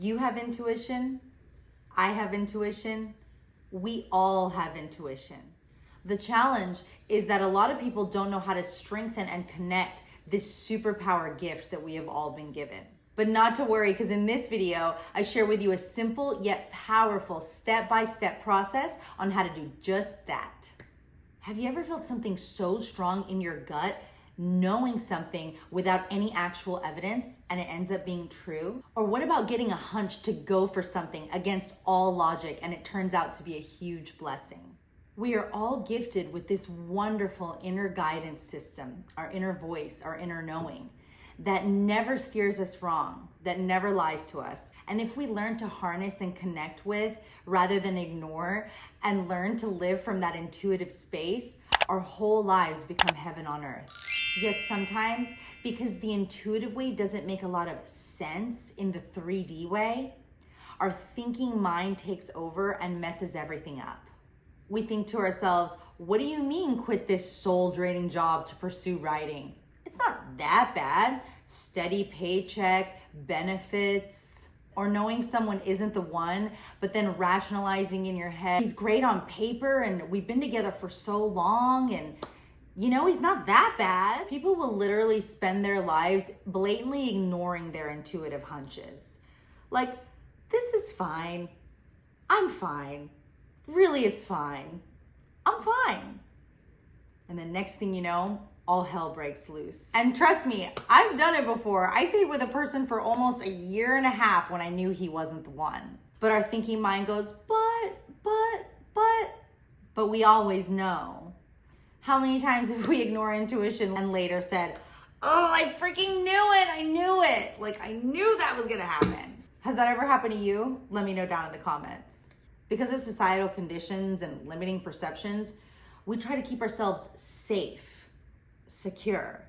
You have intuition. I have intuition. We all have intuition. The challenge is that a lot of people don't know how to strengthen and connect this superpower gift that we have all been given. But not to worry, because in this video, I share with you a simple yet powerful step-by-step process on how to do just that. Have you ever felt something so strong in your gut, knowing something without any actual evidence, and it ends up being true? Or what about getting a hunch to go for something against all logic and it turns out to be a huge blessing? We are all gifted with this wonderful inner guidance system, our inner voice, our inner knowing, that never steers us wrong, that never lies to us. And if we learn to harness and connect with rather than ignore, and learn to live from that intuitive space, our whole lives become heaven on earth. Yet sometimes, because the intuitive way doesn't make a lot of sense in the 3D way, our thinking mind takes over and messes everything up. We think to ourselves, what do you mean quit this soul-draining job to pursue writing? It's not that bad. Steady paycheck, benefits, or knowing someone isn't the one, but then rationalizing in your head, he's great on paper and we've been together for so long and he's not that bad. People will literally spend their lives blatantly ignoring their intuitive hunches. Like, this is fine. I'm fine. Really, it's fine. I'm fine. And then next thing you know, all hell breaks loose. And trust me, I've done it before. I stayed with a person for almost a year and a half when I knew he wasn't the one. But our thinking mind goes, but we always know. How many times have we ignored intuition and later said, oh, I freaking knew it. I knew it. Like, I knew that was gonna happen. Has that ever happened to you? Let me know down in the comments. Because of societal conditions and limiting perceptions, we try to keep ourselves safe, secure,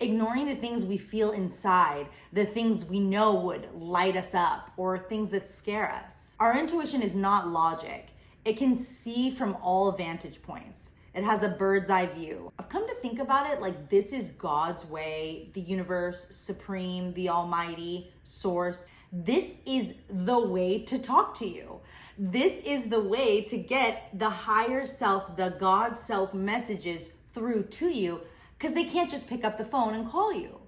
ignoring the things we feel inside, the things we know would light us up, or things that scare us. Our intuition is not logic. It can see from all vantage points. It has a bird's eye view. I've come to think about it like this is God's way, the universe, supreme, the almighty, source. This is the way to talk to you. This is the way to get the higher self, the God self messages through to you, because they can't just pick up the phone and call you.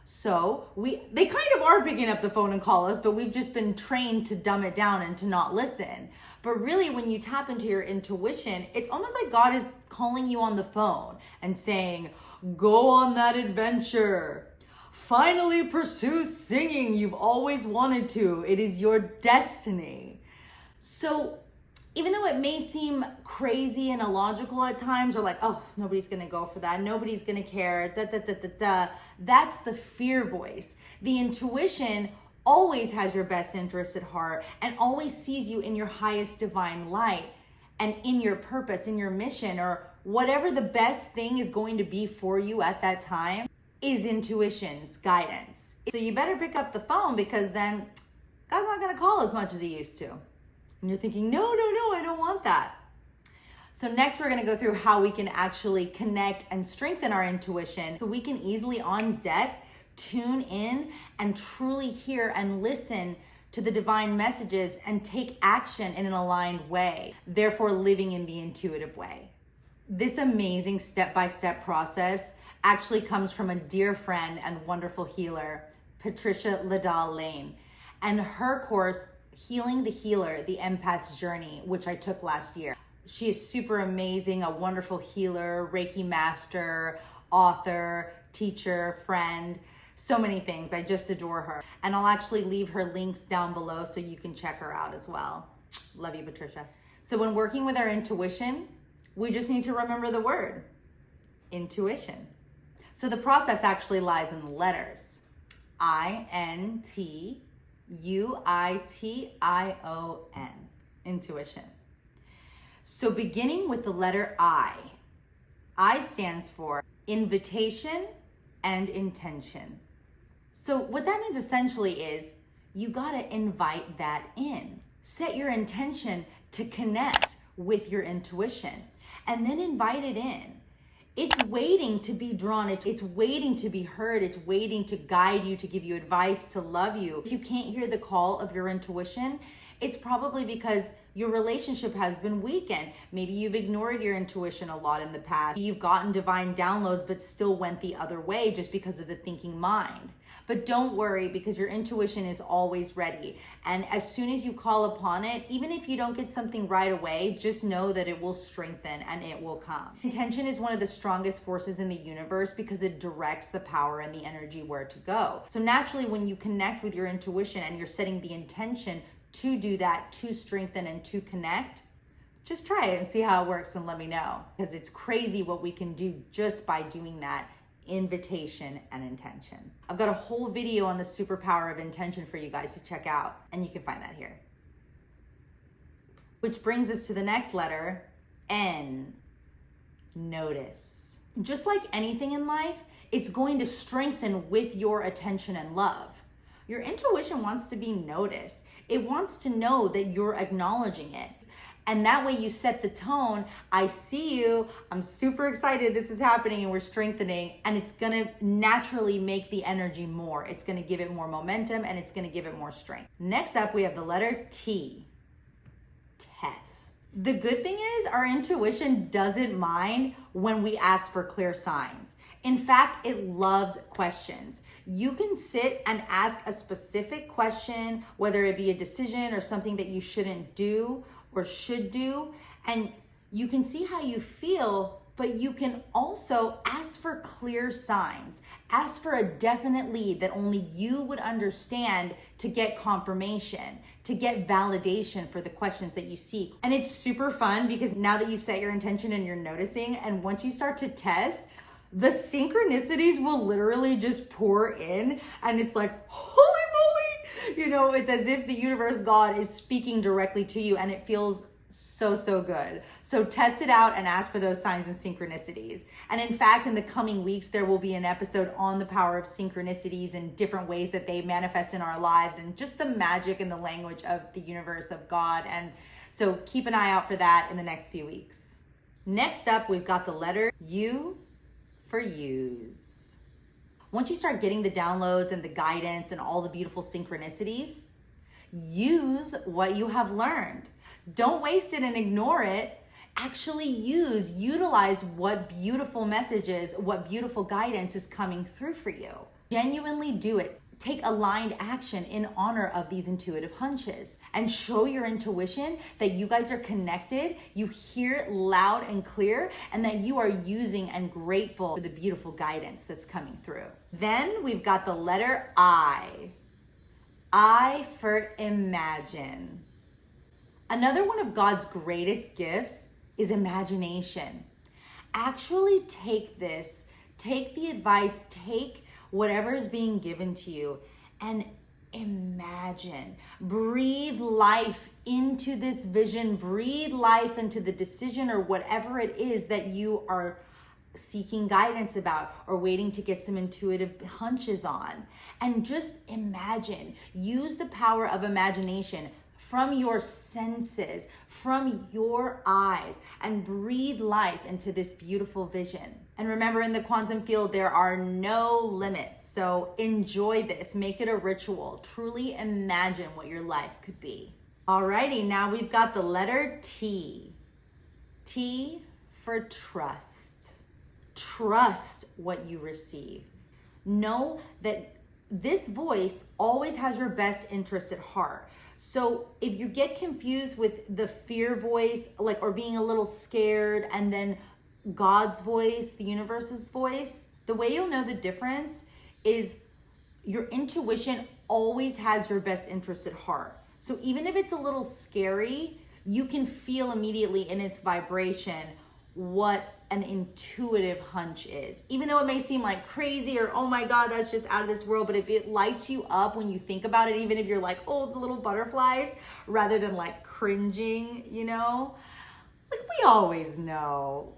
So they kind of are picking up the phone and call us, but we've just been trained to dumb it down and to not listen. But really, when you tap into your intuition, it's almost like God is calling you on the phone and saying, go on that adventure. Finally pursue singing you've always wanted to. It is your destiny. So even though it may seem crazy and illogical at times, or like, oh, nobody's gonna go for that, nobody's gonna care, that's the fear voice. The intuition always has your best interest at heart and always sees you in your highest divine light and in your purpose, in your mission, or whatever the best thing is going to be for you at that time is intuition's guidance. So you better pick up the phone, because then God's not gonna call as much as he used to. And you're thinking, no, I don't want that. So next we're gonna go through how we can actually connect and strengthen our intuition so we can easily on deck tune in and truly hear and listen to the divine messages and take action in an aligned way, therefore living in the intuitive way. This amazing step-by-step process actually comes from a dear friend and wonderful healer, Patricia LaDale Lane, and her course, Healing the Healer, the Empath's Journey, which I took last year. She is super amazing, a wonderful healer, Reiki master, author, teacher, friend, so many things. I just adore her. And I'll actually leave her links down below so you can check her out as well. Love you, Patricia. So when working with our intuition, we just need to remember the word, intuition. So the process actually lies in the letters, INTUITION, intuition. So beginning with the letter I stands for invitation and intention. So what that means essentially is you gotta invite that in. Set your intention to connect with your intuition and then invite it in. It's waiting to be drawn. It's waiting to be heard. It's waiting to guide you, to give you advice, to love you. If you can't hear the call of your intuition, it's probably because your relationship has been weakened. Maybe you've ignored your intuition a lot in the past. You've gotten divine downloads, but still went the other way just because of the thinking mind. But don't worry, because your intuition is always ready. And as soon as you call upon it, even if you don't get something right away, just know that it will strengthen and it will come. Intention is one of the strongest forces in the universe because it directs the power and the energy where to go. So naturally, when you connect with your intuition and you're setting the intention to do that, to strengthen and to connect, just try it and see how it works and let me know. Because it's crazy what we can do just by doing that invitation and intention. I've got a whole video on the superpower of intention for you guys to check out, and you can find that here. Which brings us to the next letter, N. Notice. Just like anything in life, it's going to strengthen with your attention and love. Your intuition wants to be noticed. It wants to know that you're acknowledging it. And that way you set the tone. I see you. I'm super excited this is happening and we're strengthening. And it's going to naturally make the energy more. It's going to give it more momentum and it's going to give it more strength. Next up, we have the letter T. Test. The good thing is our intuition doesn't mind when we ask for clear signs. In fact, it loves questions. You can sit and ask a specific question, whether it be a decision or something that you shouldn't do or should do, and you can see how you feel, but you can also ask for clear signs. Ask for a definite lead that only you would understand to get confirmation, to get validation for the questions that you seek. And it's super fun because now that you've set your intention and you're noticing, and once you start to test, the synchronicities will literally just pour in, and it's like, holy moly! You know, it's as if the universe, God, is speaking directly to you, and it feels so good. So test it out and ask for those signs and synchronicities. And in fact, in the coming weeks, there will be an episode on the power of synchronicities and different ways that they manifest in our lives and just the magic and the language of the universe, of God. And so keep an eye out for that in the next few weeks. Next up, we've got the letter U for use. Once you start getting the downloads and the guidance and all the beautiful synchronicities, use what you have learned. Don't waste it and ignore it. Actually utilize what beautiful messages, what beautiful guidance is coming through for you. Genuinely do it. Take aligned action in honor of these intuitive hunches and show your intuition that you guys are connected, you hear it loud and clear, and that you are using and grateful for the beautiful guidance that's coming through. Then we've got the letter I. I for imagine. Another one of God's greatest gifts is imagination. Actually take this, take the advice, take whatever is being given to you and imagine. Breathe life into this vision, breathe life into the decision or whatever it is that you are seeking guidance about or waiting to get some intuitive hunches on. And just imagine. Use the power of imagination from your senses, from your eyes, and breathe life into this beautiful vision. And remember, in the quantum field, there are no limits. So enjoy this, make it a ritual. Truly imagine what your life could be. Alrighty, now we've got the letter T. T for trust. Trust what you receive. Know that this voice always has your best interest at heart. So if you get confused with the fear voice, or being a little scared, and then God's voice, the universe's voice, the way you'll know the difference is your intuition always has your best interest at heart. So even if it's a little scary, you can feel immediately in its vibration what an intuitive hunch is. Even though it may seem like crazy or, oh my God, that's just out of this world. But if it lights you up when you think about it, even if you're like, oh, the little butterflies, rather than cringing, we always know.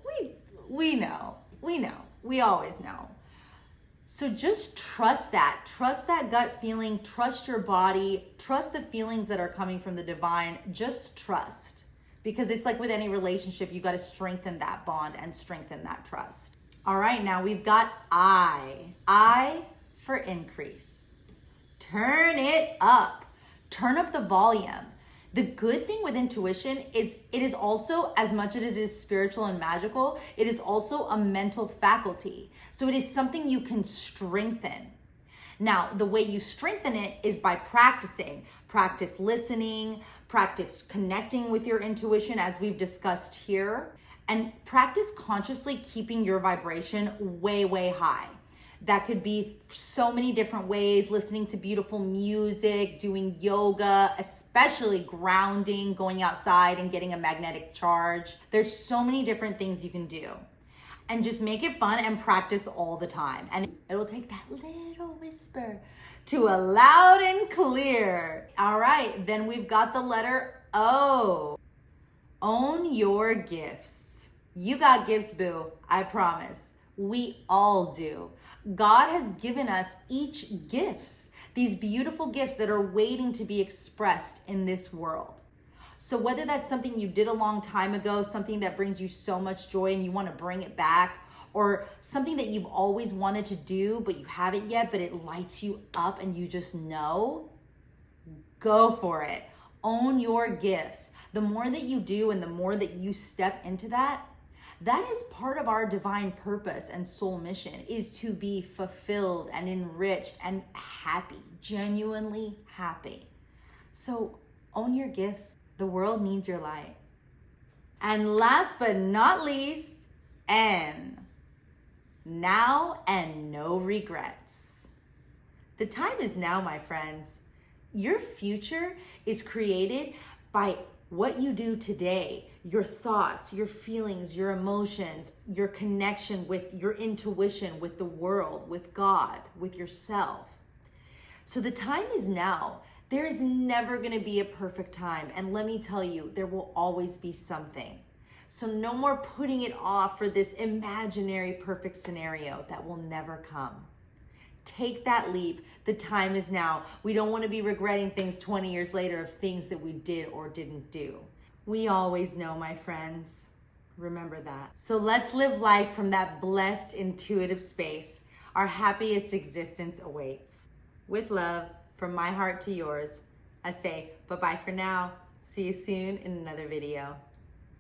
We know. We always know. So just trust that gut feeling, trust your body, trust the feelings that are coming from the divine. Just trust. Because it's like with any relationship, you got to strengthen that bond and strengthen that trust. All right, now we've got I. I for increase. Turn it up. Turn up the volume. The good thing with intuition is it is also, as much as it is spiritual and magical, it is also a mental faculty. So it is something you can strengthen. Now, the way you strengthen it is by practicing. Practice listening, practice connecting with your intuition as we've discussed here, and practice consciously keeping your vibration way, way high. That could be so many different ways: listening to beautiful music, doing yoga, especially grounding, going outside and getting a magnetic charge. There's so many different things you can do. And just make it fun and practice all the time. And it'll take that little whisper to a loud and clear. All right, then we've got the letter O. Own your gifts. You got gifts, boo, I promise. We all do. God has given us each gifts, these beautiful gifts that are waiting to be expressed in this world. So whether that's something you did a long time ago, something that brings you so much joy and you want to bring it back, or something that you've always wanted to do but you haven't yet, but it lights you up and you just know, go for it. Own your gifts. The more that you do and the more that you step into that, that is part of our divine purpose and soul mission, is to be fulfilled and enriched and happy, genuinely happy. So own your gifts. The world needs your light. And last but not least, N. Now and no regrets. The time is now, my friends. Your future is created by what you do today, your thoughts, your feelings, your emotions, your connection with your intuition, with the world, with God, with yourself. So the time is now. There is never going to be a perfect time. And let me tell you, there will always be something. So no more putting it off for this imaginary perfect scenario that will never come. Take that leap. The time is now. We don't want to be regretting things 20 years later of things that we did or didn't do. We always know, my friends. Remember that. So let's live life from that blessed, intuitive space. Our happiest existence awaits. With love, from my heart to yours, I say bye-bye for now. See you soon in another video.